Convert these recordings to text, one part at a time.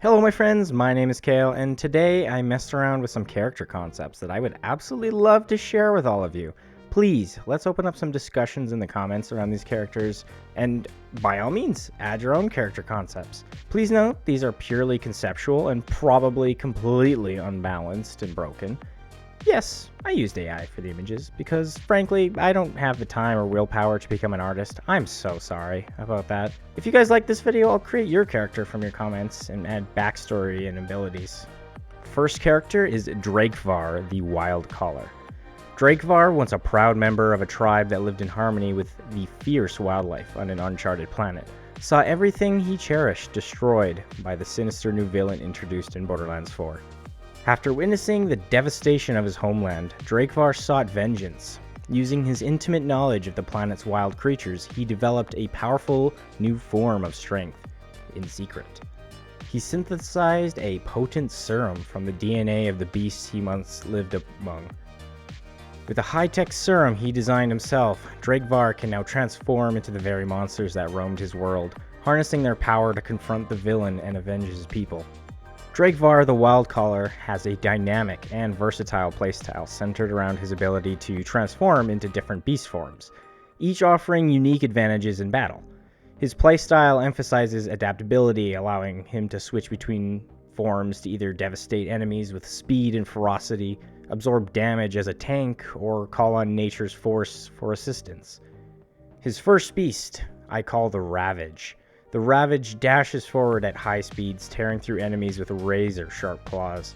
Hello my friends, my name is Kale, and today I messed around with some character concepts that I would absolutely love to share with all of you. Please, let's open up some discussions in the comments around these characters, and by all means, add your own character concepts. Please note, these are purely conceptual and probably completely unbalanced and broken. Yes, I used AI for the images, because frankly, I don't have the time or willpower to become an artist. I'm so sorry about that. If you guys like this video, I'll create your character from your comments and add backstory and abilities. First character is Drvar, the Wild Caller. Drvar, once a proud member of a tribe that lived in harmony with the fierce wildlife on an uncharted planet, saw everything he cherished destroyed by the sinister new villain introduced in Borderlands 4. After witnessing the devastation of his homeland, Drvar sought vengeance. Using his intimate knowledge of the planet's wild creatures, he developed a powerful new form of strength, in secret. He synthesized a potent serum from the DNA of the beasts he once lived among. With a high-tech serum he designed himself, Drvar can now transform into the very monsters that roamed his world, harnessing their power to confront the villain and avenge his people. Drvar the Wild Caller has a dynamic and versatile playstyle centered around his ability to transform into different beast forms, each offering unique advantages in battle. His playstyle emphasizes adaptability, allowing him to switch between forms to either devastate enemies with speed and ferocity, absorb damage as a tank, or call on nature's force for assistance. His first beast I call the Ravage. The Ravage dashes forward at high speeds, tearing through enemies with razor-sharp claws.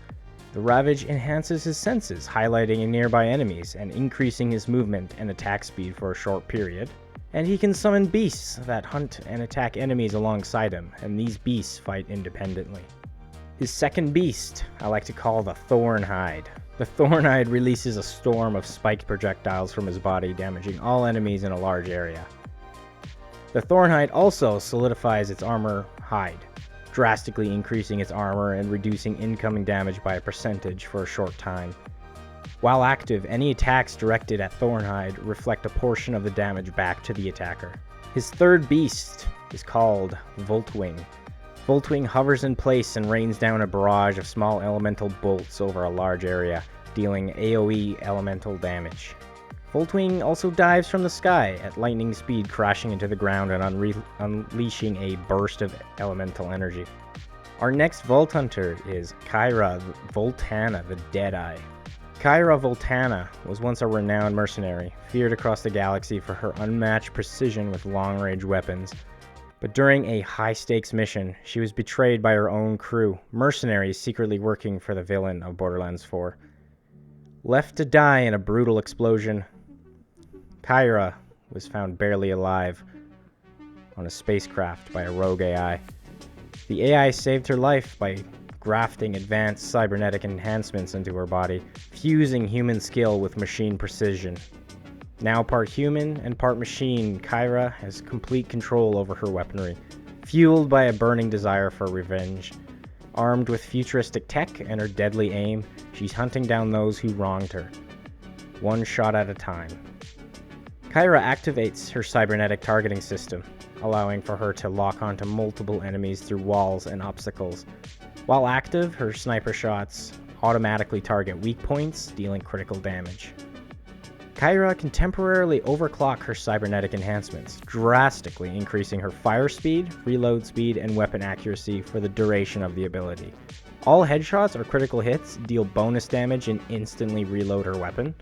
The Ravage enhances his senses, highlighting nearby enemies and increasing his movement and attack speed for a short period. And he can summon beasts that hunt and attack enemies alongside him, and these beasts fight independently. His second beast I like to call the Thornhide. The Thornhide releases a storm of spiked projectiles from his body, damaging all enemies in a large area. The Thornhide also solidifies its armor hide, drastically increasing its armor and reducing incoming damage by a percentage for a short time. While active, any attacks directed at Thornhide reflect a portion of the damage back to the attacker. His third beast is called Vwing. Vwing hovers in place and rains down a barrage of small elemental bolts over a large area, dealing AoE elemental damage. Vwing also dives from the sky at lightning speed, crashing into the ground and unleashing a burst of elemental energy. Our next Vault Hunter is Kyra Voltana the Deadeye. Kyra Voltana was once a renowned mercenary, feared across the galaxy for her unmatched precision with long-range weapons. But during a high-stakes mission, she was betrayed by her own crew, mercenaries secretly working for the villain of Borderlands 4. Left to die in a brutal explosion, Kyra was found barely alive on a spacecraft by a rogue AI. The AI saved her life by grafting advanced cybernetic enhancements into her body, fusing human skill with machine precision. Now part human and part machine, Kyra has complete control over her weaponry, fueled by a burning desire for revenge. Armed with futuristic tech and her deadly aim, she's hunting down those who wronged her, one shot at a time. Kyra activates her cybernetic targeting system, allowing for her to lock onto multiple enemies through walls and obstacles. While active, her sniper shots automatically target weak points, dealing critical damage. Kyra can temporarily overclock her cybernetic enhancements, drastically increasing her fire speed, reload speed, and weapon accuracy for the duration of the ability. All headshots or critical hits deal bonus damage and instantly reload her weapon.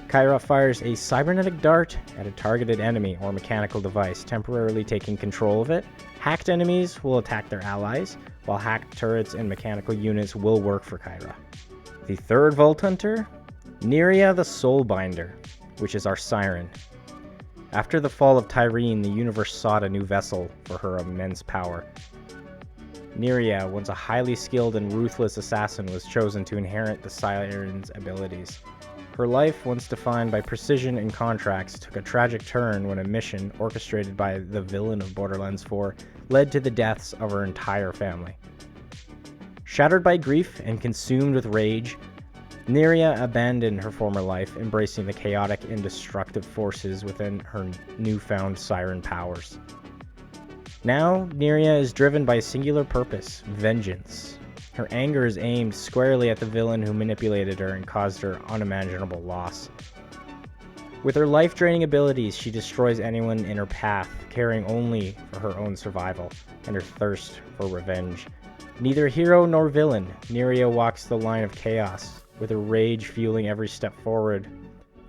Kyra fires a cybernetic dart at a targeted enemy or mechanical device, temporarily taking control of it. Hacked enemies will attack their allies, while hacked turrets and mechanical units will work for Kyra. The third Vault Hunter, Nera the Soulbinder, which is our Siren. After the fall of Tyreen, the universe sought a new vessel for her immense power. Nera, once a highly skilled and ruthless assassin, was chosen to inherit the Siren's abilities. Her life, once defined by precision and contracts, took a tragic turn when a mission orchestrated by the villain of Borderlands 4 led to the deaths of her entire family. Shattered by grief and consumed with rage, Nera abandoned her former life, embracing the chaotic and destructive forces within her newfound siren powers. Now, Nera is driven by a singular purpose: vengeance. Her anger is aimed squarely at the villain who manipulated her and caused her unimaginable loss. With her life-draining abilities, she destroys anyone in her path, caring only for her own survival and her thirst for revenge. Neither hero nor villain, Nera walks the line of chaos, with her rage fueling every step forward,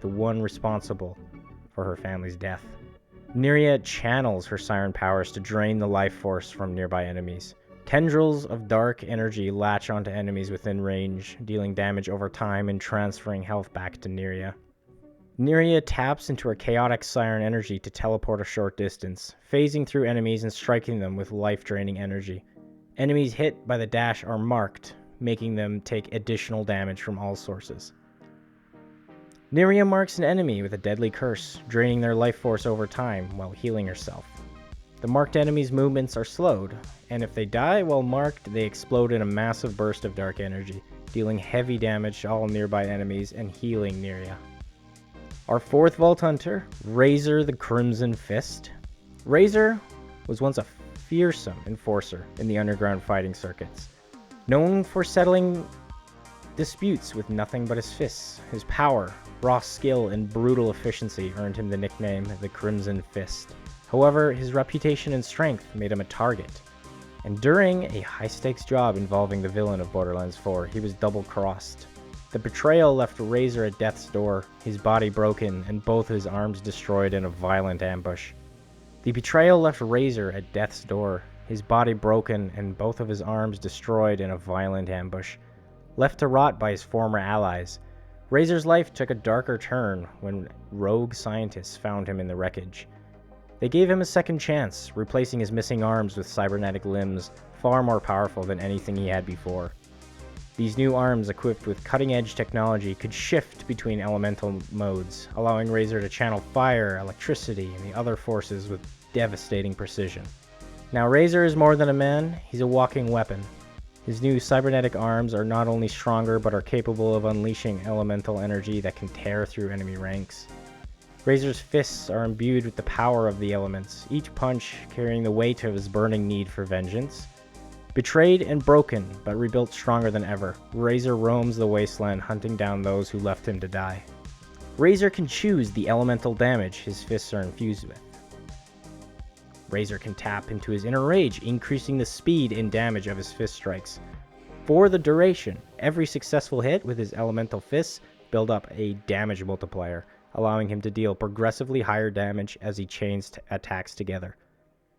the one responsible for her family's death. Nera channels her siren powers to drain the life force from nearby enemies. Tendrils of dark energy latch onto enemies within range, dealing damage over time and transferring health back to Nera. Nera taps into her chaotic siren energy to teleport a short distance, phasing through enemies and striking them with life-draining energy. Enemies hit by the dash are marked, making them take additional damage from all sources. Nera marks an enemy with a deadly curse, draining their life force over time while healing herself. The marked enemies' movements are slowed, and if they die while marked, they explode in a massive burst of dark energy, dealing heavy damage to all nearby enemies and healing Nera. Our fourth Vault Hunter, Razer the Crimson Fist. Razer was once a fearsome enforcer in the underground fighting circuits. Known for settling disputes with nothing but his fists, his power, raw skill, and brutal efficiency earned him the nickname the Crimson Fist. However, his reputation and strength made him a target. And during a high-stakes job involving the villain of Borderlands 4, he was double-crossed. The betrayal left Razer at death's door, his body broken, and both his arms destroyed in a violent ambush. The betrayal left Razer at death's door, his body broken, and both of his arms destroyed in a violent ambush. Left to rot by his former allies, Razer's life took a darker turn when rogue scientists found him in the wreckage. They gave him a second chance, replacing his missing arms with cybernetic limbs, far more powerful than anything he had before. These new arms, equipped with cutting-edge technology, could shift between elemental modes, allowing Razer to channel fire, electricity, and the other forces with devastating precision. Now, Razer is more than a man, he's a walking weapon. His new cybernetic arms are not only stronger, but are capable of unleashing elemental energy that can tear through enemy ranks. Razer's fists are imbued with the power of the elements, each punch carrying the weight of his burning need for vengeance. Betrayed and broken, but rebuilt stronger than ever, Razer roams the wasteland hunting down those who left him to die. Razer can choose the elemental damage his fists are infused with. Razer can tap into his inner rage, increasing the speed and damage of his fist strikes. For the duration, every successful hit with his elemental fists build up a damage multiplier, allowing him to deal progressively higher damage as he chains attacks together.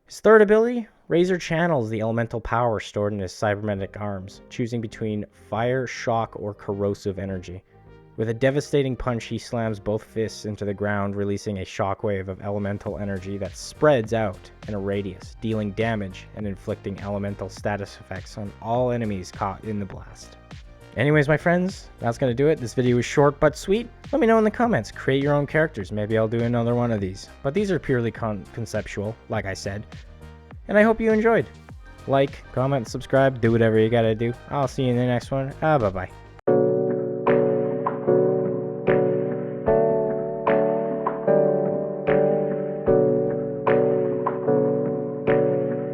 His third ability, Razer channels the elemental power stored in his cybernetic arms, choosing between fire, shock, or corrosive energy. With a devastating punch, he slams both fists into the ground, releasing a shockwave of elemental energy that spreads out in a radius, dealing damage and inflicting elemental status effects on all enemies caught in the blast. Anyways, my friends, that's going to do it. This video was short but sweet. Let me know in the comments. Create your own characters. Maybe I'll do another one of these. But these are purely conceptual, like I said. And I hope you enjoyed. Like, comment, subscribe, do whatever you gotta do. I'll see you in the next one. Bye-bye.